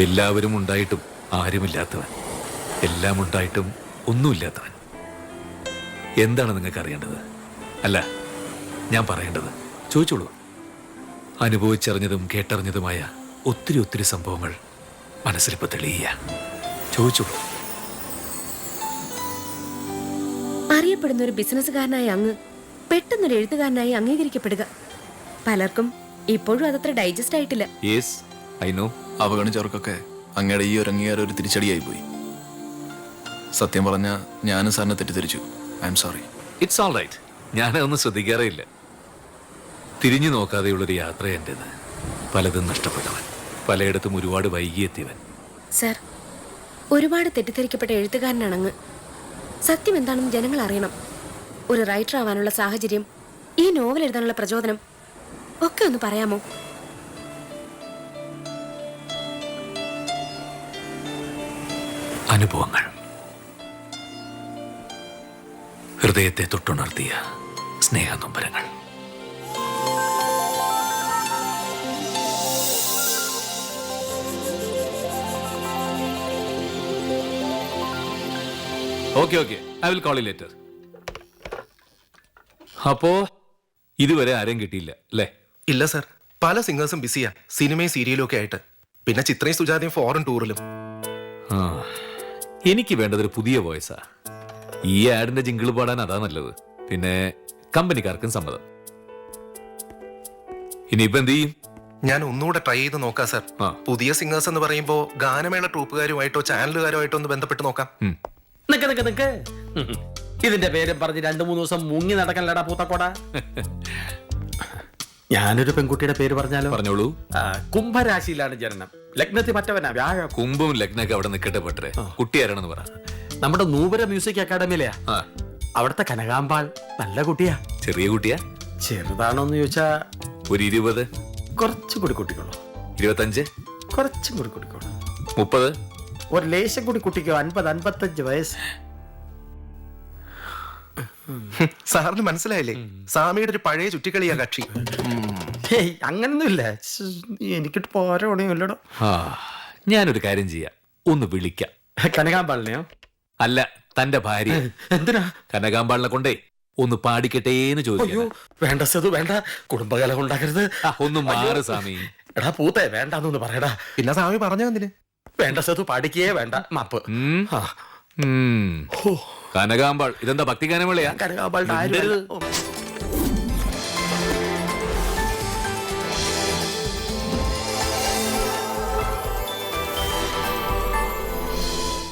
എല്ലാവരും ഉണ്ടായിട്ടും ആരുമില്ലാത്തവൻ, എല്ലാം ഉണ്ടായിട്ടും ഒന്നുമില്ലാത്തവൻ. എന്താണ് നിങ്ങൾക്ക് അറിയേണ്ടത്? അല്ല, ഞാൻ പറയേണ്ടത് ചോദിച്ചോളൂ. അനുഭവിച്ചറിഞ്ഞതും കേട്ടറിഞ്ഞതുമായ ഒത്തിരി ഒത്തിരി സംഭവങ്ങൾ മനസ്സിലിപ്പോൾ തെളിയ. ചോദിച്ചോളൂ. അറിയപ്പെടുന്ന ഒരു ബിസിനസ്സുകാരനായ അങ്ങ് പെട്ടെന്നൊരു എഴുത്തുകാരനായി അംഗീകരിക്കപ്പെടുക, പലർക്കും ഇപ്പോഴും അതത്ര ഡൈജസ്റ്റ് ആയിട്ടില്ല. Yes, I know. അവഗണിച്ചവർക്കൊക്കെ അങ്ങയുടെ ഈ ഒരു അംഗീകാരം ഒരു തിരിച്ചടിയായി പോയി. സത്യം പറഞ്ഞ ഞാനും സാറിനെ തെറ്റിദ്ധരിച്ചു. I'm sorry. It's all right. ഞാനതൊന്നും ശ്രദ്ധിക്കാറേ ഇല്ല. തിരിഞ്ഞു നോക്കാതെയുള്ളൊരു യാത്ര എൻ്റെത്. പലതും നഷ്ടപ്പെട്ടവൻ, പലയിടത്തും ഒരുപാട് വൈകിയെത്തിയവൻ. സർ, ഒരുപാട് തെറ്റിദ്ധരിക്കപ്പെട്ട എഴുത്തുകാരനാണ് അങ്ങ്. സത്യം എന്താണെന്ന് ജനങ്ങൾ അറിയണം. ഒരു റൈറ്റർ ആവാനുള്ള സാഹചര്യം, ഈ നോവൽ എഴുതാനുള്ള പ്രചോദനം ഒക്കെ ഒന്ന് പറയാമോ? അനുഭവങ്ങൾ, ഹൃദയത്തെ തൊട്ടുണർത്തിയ സ്നേഹനൊമ്പരങ്ങൾ. Okay okay, I will call you later. അപ്പോ ഇതുവരെ ആരെയും കിട്ടിയില്ല അല്ലേ? ഇല്ല സർ, പല സിംഗേഴ്സും ബിസിയാ, സിനിമയും സീരിയലും ഒക്കെ ആയിട്ട്. പിന്നെ ചിത്രയും സുജാതയും ഫോറിൻ ടൂറിലും. ആ, എനിക്ക് വേണ്ടതൊരു പുതിയ വോയിസാ. ഈ ആഡിന്റെ ജിങ്കിള് പാടാൻ അതാ നല്ലത്. പിന്നെ കമ്പനിക്കാർക്കും സമ്മതം. ഇനിയിപ്പോ എന്ത് ചെയ്യും? ഞാൻ ഒന്നുകൂടെ ട്രൈ ചെയ്ത് നോക്കാം സർ. ആ. പുതിയ സിംഗേഴ്സ് എന്ന് പറയുമ്പോ ഗാനമേള ട്രൂപ്പുകാരുമായിട്ടോ ചാനലുകാരുമായിട്ടോ ഒന്ന് ബന്ധപ്പെട്ട് നോക്കാം. നിക്ക് ഇതിന്റെ പേരും പറഞ്ഞ് 2-3 ദിവസം മുങ്ങി നടക്കലടാ പൂത്തക്കോട. ഞാനൊരു പെൺകുട്ടിയുടെ പേര് പറഞ്ഞാലോ? പറഞ്ഞോളൂ. കുംഭരാശിയിലാണ് ജനനം, ലഗ്നത്തിൽ മറ്റവനാ വ്യാഴം. കുംഭവും ലഗ്നൊക്കെ അവിടെ നിൽക്കട്ടെ പറ്റേ. കുട്ടി ആരാണെന്ന് പറ. നമ്മുടെ നൂപര മ്യൂസിക് അക്കാഡമിയിലെയാ. അവിടുത്തെ കനകാമ്പാൾ നല്ല കുട്ടിയാ. ചെറിയ കുട്ടിയാ? ചെറുതാണോന്ന് ചോദിച്ചാ ഒരു 20, കുറച്ചും കൂടി കുട്ടിക്കോളൂ. 25, കുറച്ചും കൂടി കുട്ടിക്കോളൂ. 30, ഒരു ലേശം കൂടി കുട്ടിക്കോ. 50-55 വയസ്സ്. സാറിന് മനസ്സിലായില്ലേ? സ്വാമിയുടെ ഒരു പഴയ ചുറ്റിക്കളിയാ കക്ഷി. അങ്ങനൊന്നുമില്ല, എനിക്കിട്ട് പോരാണല്ലോ. ഞാനൊരു കാര്യം ചെയ്യാം, ഒന്ന് വിളിക്കാം. കനകാമ്പാളിനെയോ? അല്ല, തന്റെ ഭാര്യ. എന്തിനാ? കനകാമ്പാളിനെ കൊണ്ടേ ഒന്ന് പാടിക്കട്ടേന്ന് ചോദിച്ചു. വേണ്ട സതു, വേണ്ട. കുടുംബകലഹം ഉണ്ടാക്കരുത്. ഒന്ന് മാറ് സ്വാമി. എടാ പൂത്തേ, വേണ്ടെന്നൊന്ന് പറയടാ. പിന്നെ സ്വാമി പറഞ്ഞു എന്തിന്? വേണ്ട സതു, പാടിക്കേ വേണ്ട. മാപ്പ്. കനകാമ്പാൾ, ഇതെന്താ ഭക്തിഗാനമേളയാ? കനകാമ്പാളുടെ ആര്?